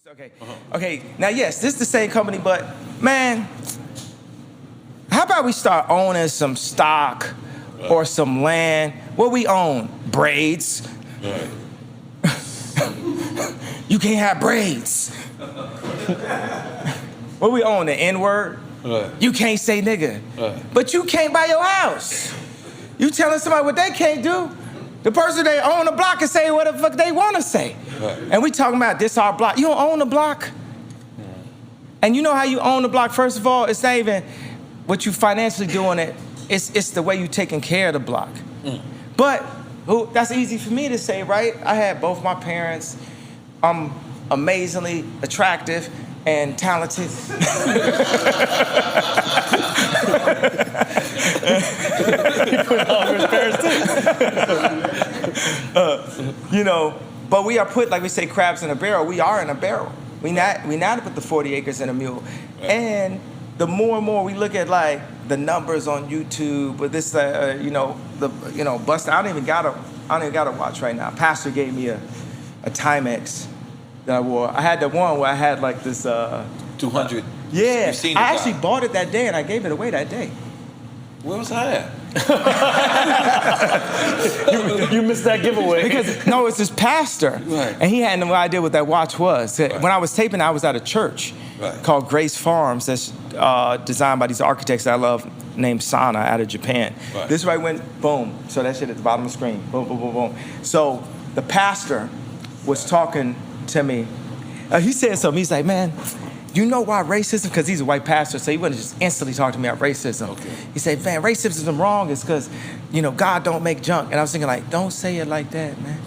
Okay. Okay. Now, yes, this is the same company, but man, how about we start owning some stock or some land? What we own? Braids. Right. You can't have braids. What we own? The N-word? Right. You can't say nigga. Right. But you can't buy your house. You telling somebody what they can't do? The person they own the block can say what the fuck they want to say. Right. And we talking about this our block. You don't own the block. And you know how you own the block, first of all? It's not even what you financially doing it. It's the way you taking care of the block. But that's easy for me to say, right? I had both my parents. I'm amazingly attractive and talented. You know, but we are put, like we say, crabs in a barrel. We are in a barrel. We not to put the 40 acres in a mule. And the more and more we look at like the numbers on YouTube, but this, Buster. I don't even gotta watch right now. Pastor gave me a Timex that I wore. I had the one where I had like this 200. Yeah, You've seen I actually bought it that day and I gave it away that day. Where was I at? You missed that giveaway. Because no, it's this pastor, Right. and he had no idea what that watch was. Right. When I was taping, I was at a church Right. called Grace Farms that's designed by these architects that I love named Sana out of Japan. Right. This right went boom. So that shit at the bottom of the screen. Boom, boom, boom, boom. So the pastor was talking to me. He said something. He's like, man, you know why racism? Because he's a white pastor, so he wouldn't just instantly talk to me about racism. Okay. He said, man, racism wrong is because, God don't make junk. And I was thinking like, don't say it like that, man.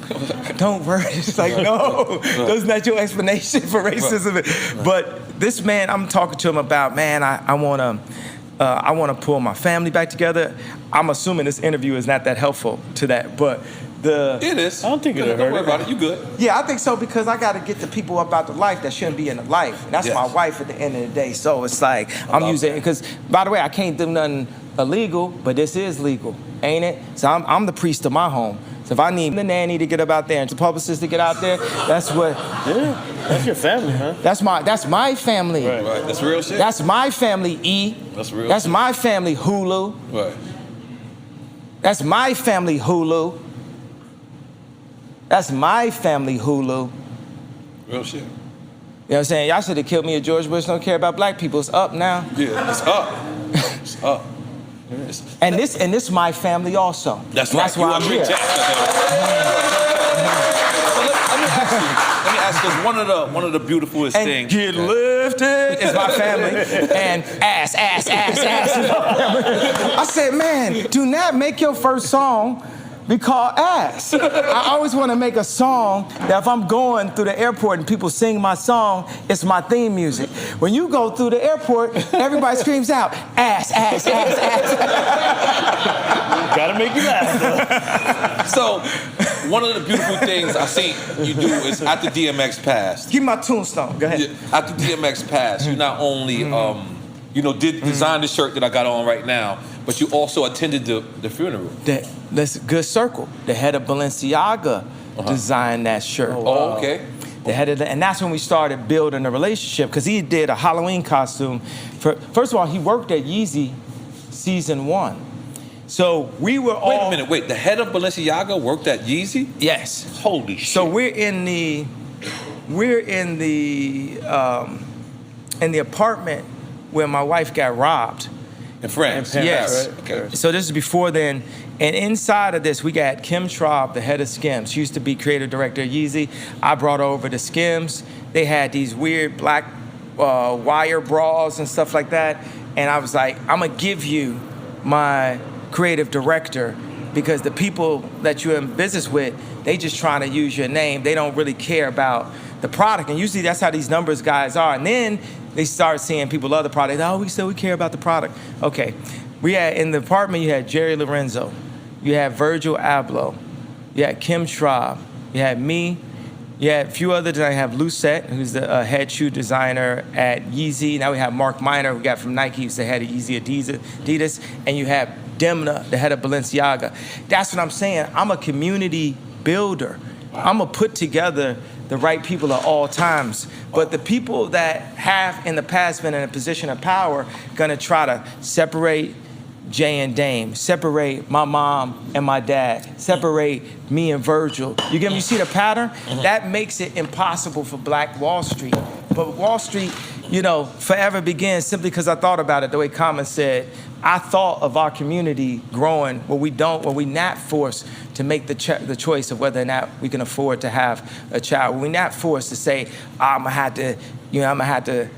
Don't worry. It's like, no, that's not your explanation for racism. Right. But this man, I'm talking to him about, man, I want to pull my family back together. I'm assuming this interview is not that helpful to that, but It is. I don't think it'll Don't hurt worry it. about it. You good. yeah, I think so because I got to get the people about the life that shouldn't be in the life. And that's Yes. my wife at the end of the day. So it's like, I'm love using it that. because, by the way, I can't do nothing illegal, but this is legal, ain't it? So I'm the priest of my home. So if I need the nanny to get up out there and the publicist to get out there, that's what, Yeah, that's your family, huh? that's my family. Right. Right. That's real shit. That's my family, E. That's real That's shit. my family, Hulu. Right. That's my family, Hulu. That's my family, Hulu. Real shit. You know what I'm saying? Y'all should have killed me if George Bush don't care about black people. It's up now. Yeah. It's up. It's up. It's- And this my family also. That's And right. That's why I'm here. Let me ask you, 'cause one of the beautifulest And things. get lifted is my family. And ass is my family. I said, man, do not make your first song be called ass. I always want to make a song that if I'm going through the airport and people sing my song, it's my theme music. When you go through the airport, everybody screams out, ass. Gotta make you laugh. So, one of the beautiful things I see you do is after DMX passed. Give me my tombstone. Go ahead. After DMX passed, you not only did design the shirt that I got on right now, but you also attended the funeral. That's a good circle. The head of Balenciaga designed that shirt. Oh, okay. The head of and that's when we started building a relationship because he did a Halloween costume. First of all, he worked at Yeezy season 1. So we were all... Wait a minute, wait. The head of Balenciaga worked at Yeezy? Yes. Holy shit. So we're in the apartment where my wife got robbed. In France? Yes. Right? Okay. So this is before then. And inside of this, we got Kim Traub, the head of Skims. She used to be creative director of Yeezy. I brought her over to Skims. They had these weird black wire bras and stuff like that. And I was like, I'm going to give you my creative director because the people that you're in business with, they just trying to use your name. They don't really care about the product. And usually that's how these numbers guys are. And then they start seeing people love the product. Oh, we care about the product. Okay. We had, in the apartment, you had Jerry Lorenzo. You had Virgil Abloh. You had Kim Traub. You had me. You had a few other designers. You have Lucette, who's the head shoe designer at Yeezy. Now we have Mark Minor, who got from Nike, who's the head of Yeezy Adidas. And you have Demna, the head of Balenciaga. That's what I'm saying. I'm a community builder. Wow. I'm going to put together the right people at all times. But the people that have in the past been in a position of power gonna try to separate Jay and Dame, separate my mom and my dad, separate me and Virgil. You get me? You see the pattern? That makes it impossible for Black Wall Street. But Wall Street, you know, forever begins simply because I thought about it the way Common said. I thought of our community growing where we're not forced to make the choice of whether or not we can afford to have a child. We're not forced to say, I'm gonna have to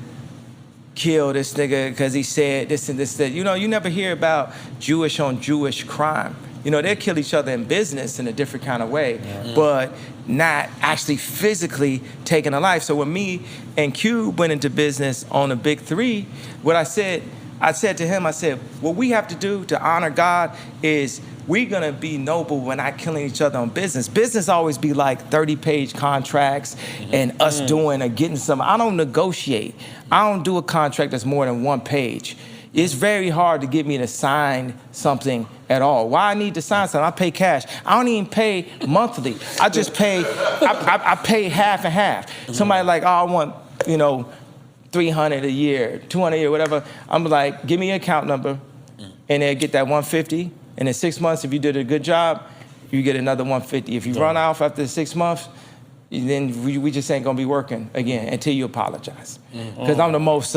kill this nigga because he said this and this, that. You know, you never hear about Jewish on Jewish crime. You know, they'll kill each other in business in a different kind of way, but not actually physically taking a life. So when me and Cube went into business on the Big Three, what I said to him, what we have to do to honor God is we're gonna be noble when not killing each other on business. Business always be like 30-page contracts and us doing or getting some. I don't negotiate. I don't do a contract that's more than 1 page. It's very hard to get me to sign something at all. Why I need to sign something? I pay cash. I don't even pay monthly. I just pay, I pay half and half. Somebody like, oh, I want, you know, $300 a year, $200 a year, whatever. I'm like, give me your account number, and they'll get that $150. And in 6 months, if you did a good job, you get another $150. If you run off after 6 months, then we just ain't gonna be working again until you apologize. Because I'm the most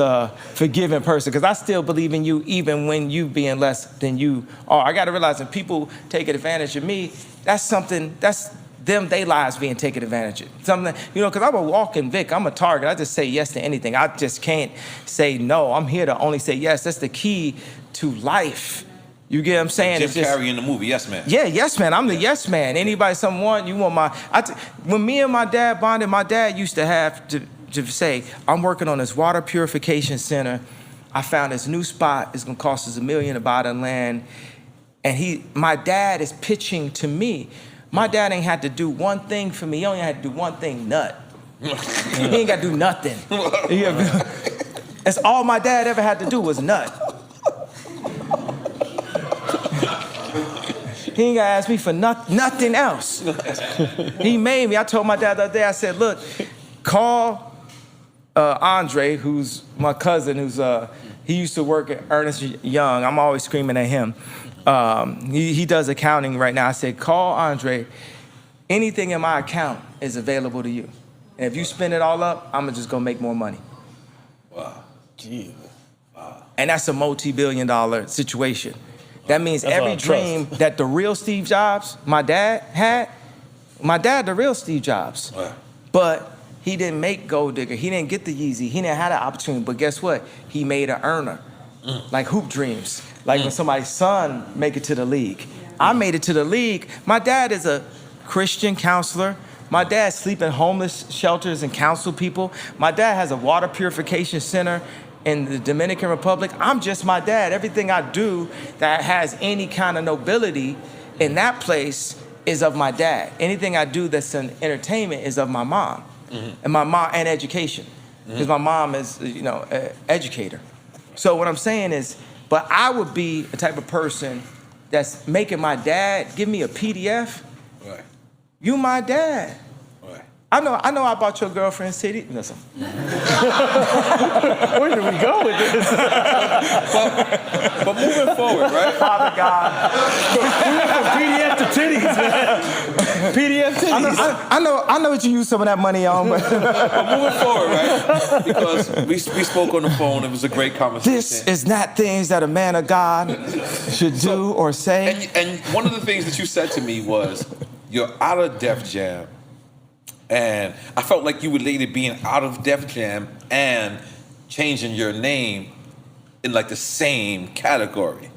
forgiving person, because I still believe in you even when you being less than you are. I gotta realize that people taking advantage of me, that's something, that's them, they lives being taken advantage of. Something, you know, because I'm a walking Vic, I'm a target. I just say yes to anything. I just can't say no. I'm here to only say yes. That's the key to life. You get what I'm saying? Jim Carrey in the movie, Yes Man. Yeah, yes man. I'm the yes man. Anybody something want, you want my... when me and my dad bonded, my dad used to have to say, I'm working on this water purification center. I found this new spot. It's gonna cost us $1 million to buy the land. And my dad is pitching to me. My dad ain't had to do one thing for me. He only had to do one thing, nut. He ain't got to do nothing. That's all my dad ever had to do was nut. He ain't got to ask me for nothing else. He made me. I told my dad the other day, I said, look, call Andre, who's my cousin, he used to work at Ernest Young. I'm always screaming at him. He does accounting right now. I said, call Andre. Anything in my account is available to you. And if you spend it all up, I'm just going to make more money. Wow. Gee. Wow. And that's a multi-billion-dollar situation. That means That's every dream that the real Steve Jobs, my dad had, the real Steve Jobs. Wow. But he didn't make Gold Digger. He didn't get the Yeezy. He didn't have the opportunity. But guess what? He made an earner. Like Hoop Dreams. Like when somebody's son make it to the league. I made it to the league. My dad is a Christian counselor. My dad sleep in homeless shelters and counsel people. My dad has a water purification center in the Dominican Republic. I'm just my dad. Everything I do that has any kind of nobility in that place is of my dad. Anything I do that's in entertainment is of my mom. And my mom, and education. Because my mom is, you know, an educator. So what I'm saying is, but I would be the type of person that's making my dad give me a PDF. Right. You my dad. Right. I know I bought your girlfriend city. Listen. Where did we go with this? But moving forward, right? Father God. We went from PDF to titties, man. PDF titties. I know what you use some of that money on, but Moving forward, right? Because we spoke on the phone. It was a great conversation. this is not things that a man of God should do or say. And one of the things that you said to me was, you're out of Def Jam. And I felt like you related being out of Def Jam and changing your name in like the same category.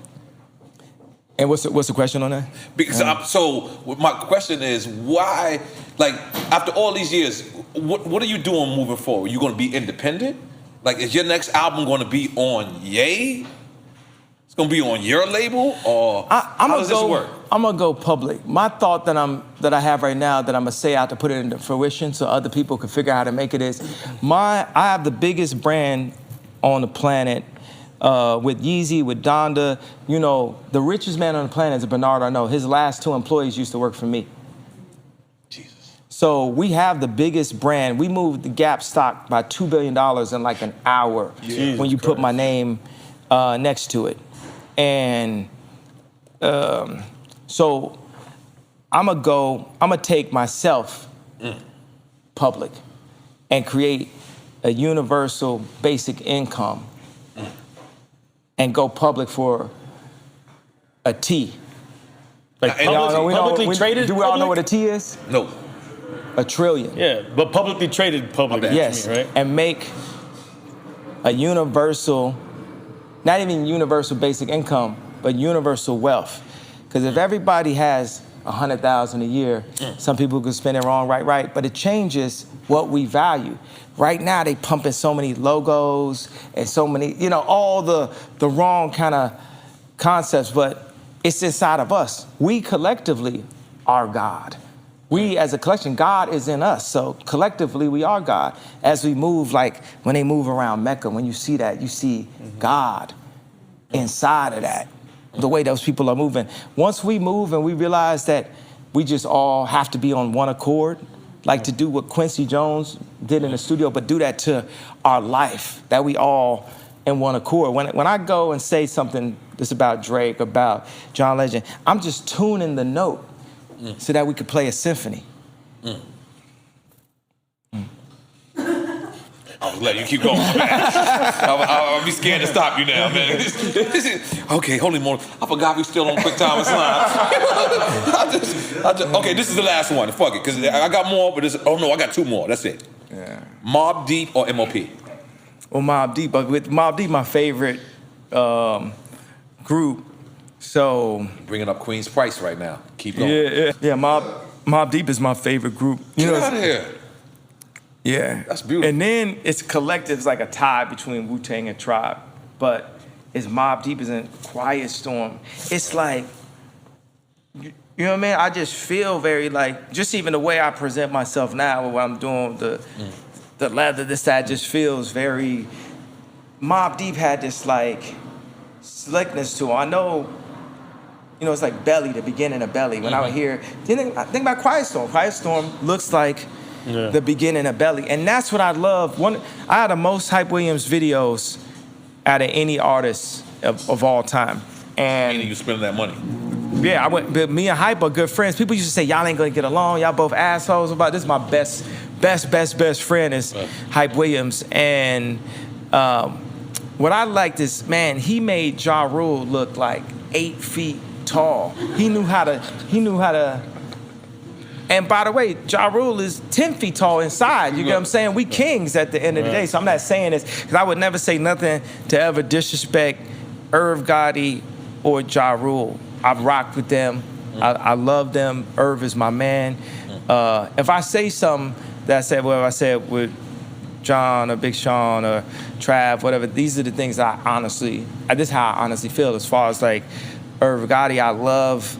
And what's the question on that? Because so my question is, why, like, after all these years, what are you doing moving forward? You going to be independent? Like, is your next album going to be on Ye? It's going to be on your label? Or how does this work? I'm going to go public. My thought that I have right now that I'm going to say out to put it into fruition so other people can figure out how to make it is, I have the biggest brand on the planet with Yeezy, with Donda. You know, the richest man on the planet is Bernard Arnault. His last 2 employees used to work for me. Jesus. So we have the biggest brand. We moved the Gap stock by $2 billion in like an hour when you put my name next to it. And so I'm gonna take myself public and create a universal basic income and go public for a T. Like publicly traded? Do we all know what a T is? No. $1 trillion. Yeah, but publicly traded public. Yes, right? and make a universal, not even universal basic income, but universal wealth. Because if everybody has $100,000 a year, some people could spend it wrong, right, but it changes what we value. Right now, they pumping so many logos and so many, all the wrong kind of concepts, but it's inside of us. We collectively are God. We as a collection, God is in us. So collectively, we are God. As we move, like when they move around Mecca, when you see that, you see God inside of that, the way those people are moving. Once we move and we realize that we just all have to be on one accord, like to do what Quincy Jones did in the studio, but do that to our life, that we all in one accord. When I go and say something that's about Drake, about John Legend, I'm just tuning the note so that we could play a symphony. I was letting you keep going, man. I'll be scared to stop you now, man. Okay, holy moly. I forgot we still on quick time and slime. Okay, this is the last one. Fuck it, because I got more, but I got 2 more. That's it. Yeah. Mobb Deep or MOP? Well, Mobb Deep, but with Mobb Deep, my favorite group. So Bringing up Queen's Price right now. Keep going. Yeah. Mobb Deep is my favorite group. Get out of here. Yeah. That's beautiful. And then it's collective, it's like a tie between Wu-Tang and Tribe. But it's Mobb Deep is in Quiet Storm. It's like, you know what I mean? I just feel very like, just even the way I present myself now, when I'm doing the leather, this, that, just feels very, Mobb Deep had this like slickness to it. I know, it's like Belly, the beginning of Belly. When I would hear, I think about Quiet Storm. Quiet Storm looks like the beginning of Belly. And that's what I love. I had the most Hype Williams videos out of any artist of all time. And Meaning you spending that money. yeah, but me and Hype are good friends. People used to say, y'all ain't gonna get along, y'all both assholes. This is my best friend is Hype Williams. And what I liked is, man, he made Ja Rule look like 8 feet tall. He knew how to. And by the way, Ja Rule is 10 feet tall inside. You get what I'm saying? We kings at the end of the day. So I'm not saying this, because I would never say nothing to ever disrespect Irv Gotti or Ja Rule. I've rocked with them. I love them. Irv is my man. If I say something that I said with John or Big Sean or Trav, whatever, these are the things this is how I honestly feel as far as like Irv Gotti. I love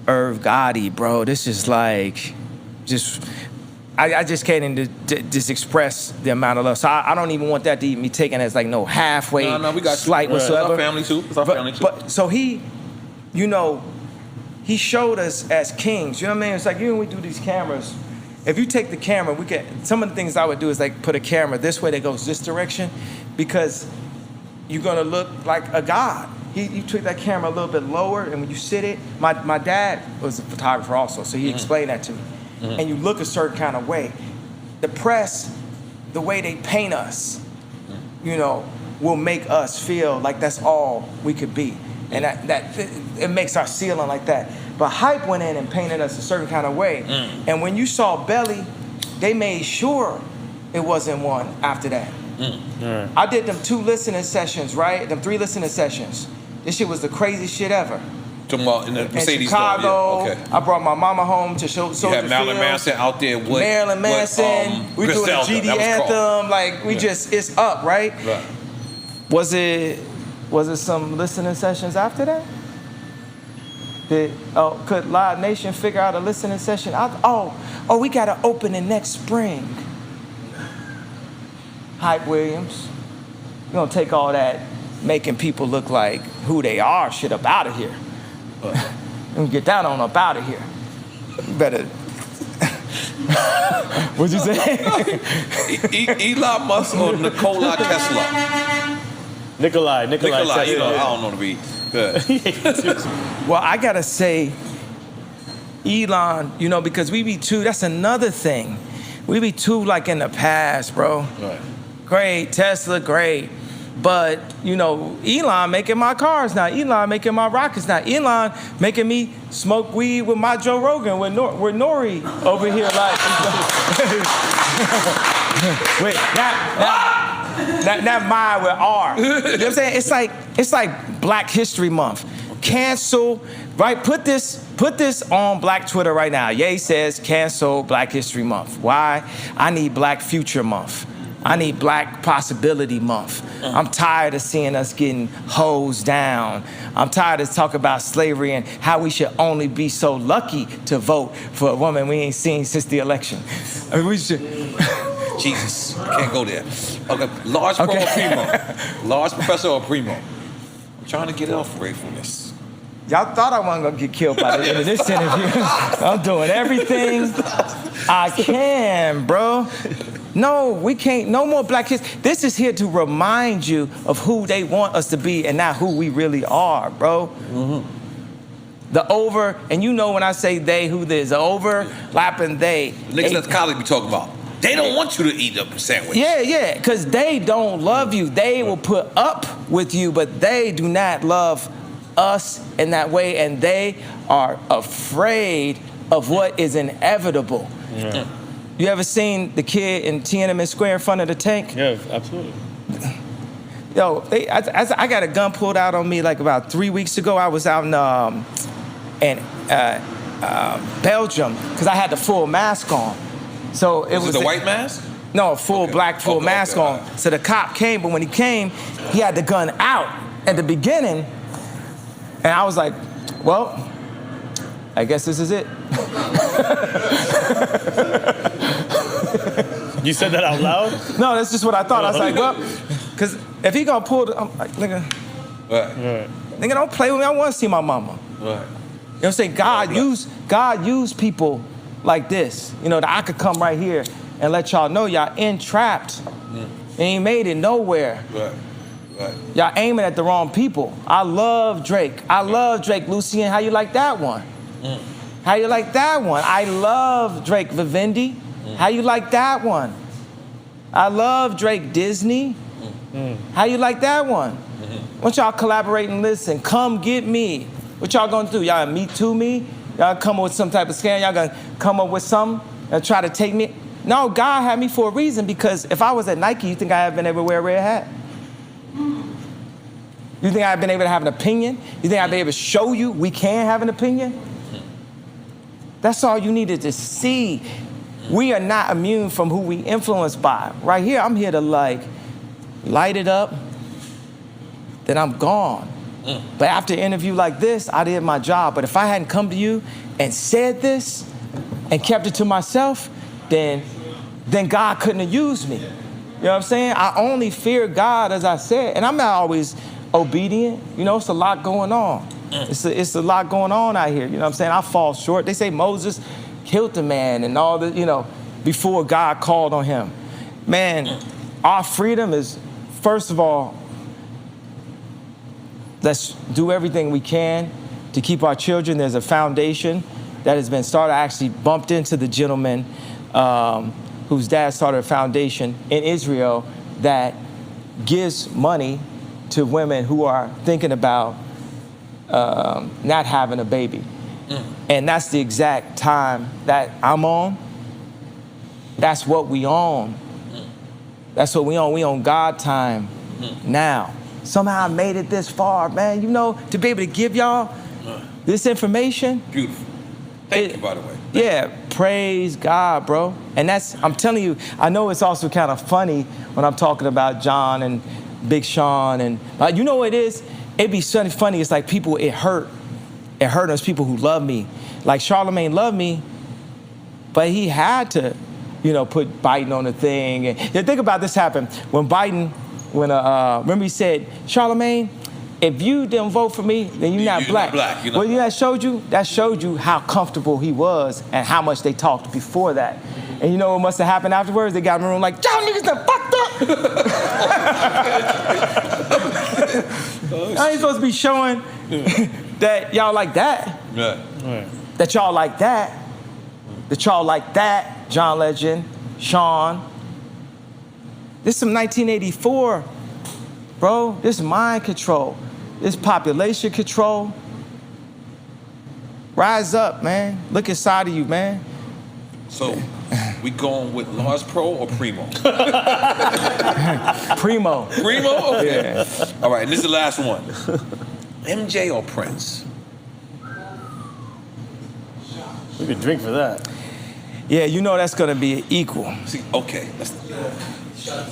Irv Gotti, bro. This is like, I just can't even just express the amount of love. So I don't even want that to be taken as like no halfway we got slight whatsoever. It's our family too. It's our family too. But so he showed us as kings. You know what I mean? It's like, when we do these cameras, if you take the camera, some of the things I would do is like put a camera this way that goes this direction, because you're gonna look like a god. You took that camera a little bit lower, and when you sit it, my dad was a photographer also, so he explained that to me. And you look a certain kind of way. The press, the way they paint us, will make us feel like that's all we could be. And that it makes our ceiling like that. But Hype went in and painted us a certain kind of way. And when you saw Belly, they made sure it wasn't one after that. Right. I did them 2 listening sessions, right? Them 3 listening sessions. This shit was the craziest shit ever. Talking about in the Mercedes in Chicago, yeah. Okay. I brought my mama home to show. You had Marilyn Manson out there with Marilyn Manson. We doing a GD anthem. Like it's up, right? Right. Was it some listening sessions after that? Could Live Nation figure out a listening session? We gotta open it next spring. Hype Williams, you gonna take all that making people look like who they are shit up out of here. And get that on up out of here. You better What'd you say? Elon Musk or Nikola Tesla? Nikolai, I don't know to be good. Well, I gotta say, Elon, because we be too, that's another thing. We be too like in the past, bro. Right. Great, Tesla, great. But, Elon making my cars now. Elon making my rockets now. Elon making me smoke weed with my Joe Rogan, with Nori over here. Like, wait, not my with R. You know what I'm saying? It's like Black History Month. Cancel, right? Put this on Black Twitter right now. Ye says cancel Black History Month. Why? I need Black Future Month. I need Black Possibility Month. I'm tired of seeing us getting hosed down. I'm tired of talking about slavery and how we should only be so lucky to vote for a woman we ain't seen since the election. I mean, we should. Jesus, can't go there. Okay, large pro or primo? Large professor or primo? I'm trying to get off gratefulness. Y'all thought I wasn't gonna get killed by the end of this interview. I'm doing everything I can, bro. No, we can't. No more Black kids. This is here to remind you of who they want us to be and not who we really are, bro. Mm-hmm. And when I say they, who there's overlapping they. Niggas at the college be talking about. They don't want you to eat up a sandwich. Yeah, because they don't love you. They will put up with you, but they do not love us in that way, and they are afraid of what is inevitable. Yeah. You ever seen the kid in Tiananmen Square in front of the tank? Yeah, absolutely. Yo, I got a gun pulled out on me like about 3 weeks ago. I was out in Belgium because I had the full mask on. So it was the white mask? No, a full black mask on. Right. So the cop came, but when he came, he had the gun out at the beginning, and I was like, well, I guess this is it. You said that out loud? No, that's just what I thought. I was like, well, because if he gonna pull, I'm like, nigga, Right. nigga, don't play with me. I want to see my mama. Right. You know what I'm saying? God used people like this, that I could come right here and let y'all know y'all entrapped. And ain't made it nowhere. Right. Y'all aiming at the wrong people. I love Drake. Lucien, how you like that one? How you like that one? I love Drake Vivendi. How you like that one? I love Drake Disney. How you like that one? Want y'all collaborate and listen. Come get me. What y'all gonna do? Y'all Me Too me? Y'all come up with some type of scam? Y'all gonna come up with something and try to take me? No, God had me for a reason, because if I was at Nike, you think I have been able to wear a red hat? You think I've been able to have an opinion? You think I've been able to show you we can have an opinion? That's all you needed to see. We are not immune from who we influenced by. Right here, I'm here to light it up, then I'm gone. But after an interview like this, I did my job. But if I hadn't come to you and said this and kept it to myself, then God couldn't have used me. You know what I'm saying? I only fear God, as I said, and I'm not always obedient. It's a lot going on. It's a lot going on out here. You know what I'm saying? I fall short. They say Moses killed the man and all the, before God called on him. Man, our freedom is, first of all, let's do everything we can to keep our children. There's a foundation that has been started. I actually bumped into the gentleman whose dad started a foundation in Israel that gives money to women who are thinking about not having a baby. And that's the exact time that I'm on. That's what we on. That's what we on. We on God time now. Somehow I made it this far, man. To be able to give y'all this information. Beautiful. Thank you, by the way. Yeah, praise God, bro. And I'm telling you, I know it's also kind of funny when I'm talking about John and Big Sean. And you know what it is? It'd be so funny. It's like people, it hurt. It hurt those people who love me. Like Charlamagne loved me, but he had to, put Biden on the thing. And think about this happened when Biden, remember he said, Charlamagne, if you didn't vote for me, then you're not black. Well, that showed you how comfortable he was and how much they talked before that. And you know what must have happened afterwards? They got in the room like, y'all niggas done fucked up. I ain't supposed to be showing that y'all like that. Right. That y'all like that. That y'all like that. John Legend, Sean. This is some 1984, bro. This is mind control. This population control. Rise up, man. Look inside of you, man. So, we going with Large Pro or Primo? Primo. Primo? Okay. Yeah. All right, and this is the last one. MJ or Prince? We could drink for that. Yeah, you know that's gonna be equal. See, okay.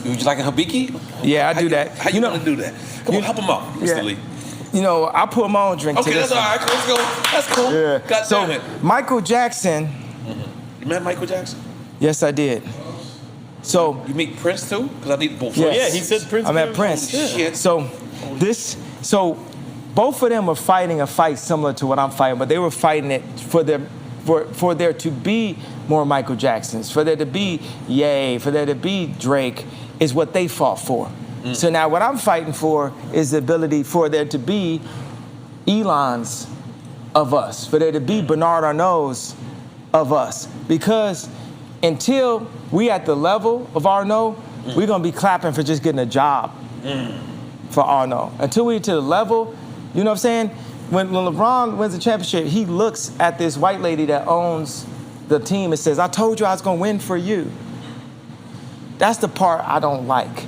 Would you like a habiki? Yeah, I do that. How you gonna do that? Come on, help him out, Mr. Lee. You know, I put my own drink to Okay, this. that's all right. Let's go. That's cool. Yeah. God damn it. Michael Jackson. You met Michael Jackson? Yes, I did. So you meet Prince too? Because I need both. Yes. Yeah, he said Prince. I met Prince. Shit. So both of them were fighting a fight similar to what I'm fighting, but they were fighting it for there to be more Michael Jacksons, for there to be Ye, for there to be Drake, is what they fought for. So now what I'm fighting for is the ability for there to be Elons of us, for there to be Bernard Arnaults of us. Because until we at the level of Arnault, we're gonna be clapping for just getting a job for Arnault. Until we to the level, you know what I'm saying? When LeBron wins the championship, he looks at this white lady that owns the team and says, I told you I was gonna win for you. That's the part I don't like.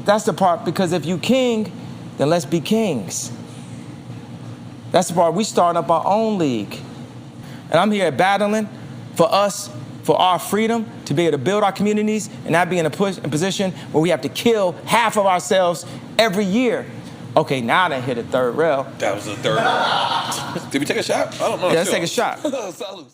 That's the part, because if you king, then let's be kings. That's the part, we starting up our own league. And I'm here battling for us, for our freedom, to be able to build our communities and not be in a position where we have to kill half of ourselves every year. Okay, now I done hit a third rail. That was the third. Did we take a shot? I don't know. Yeah, let's take a shot. Salute.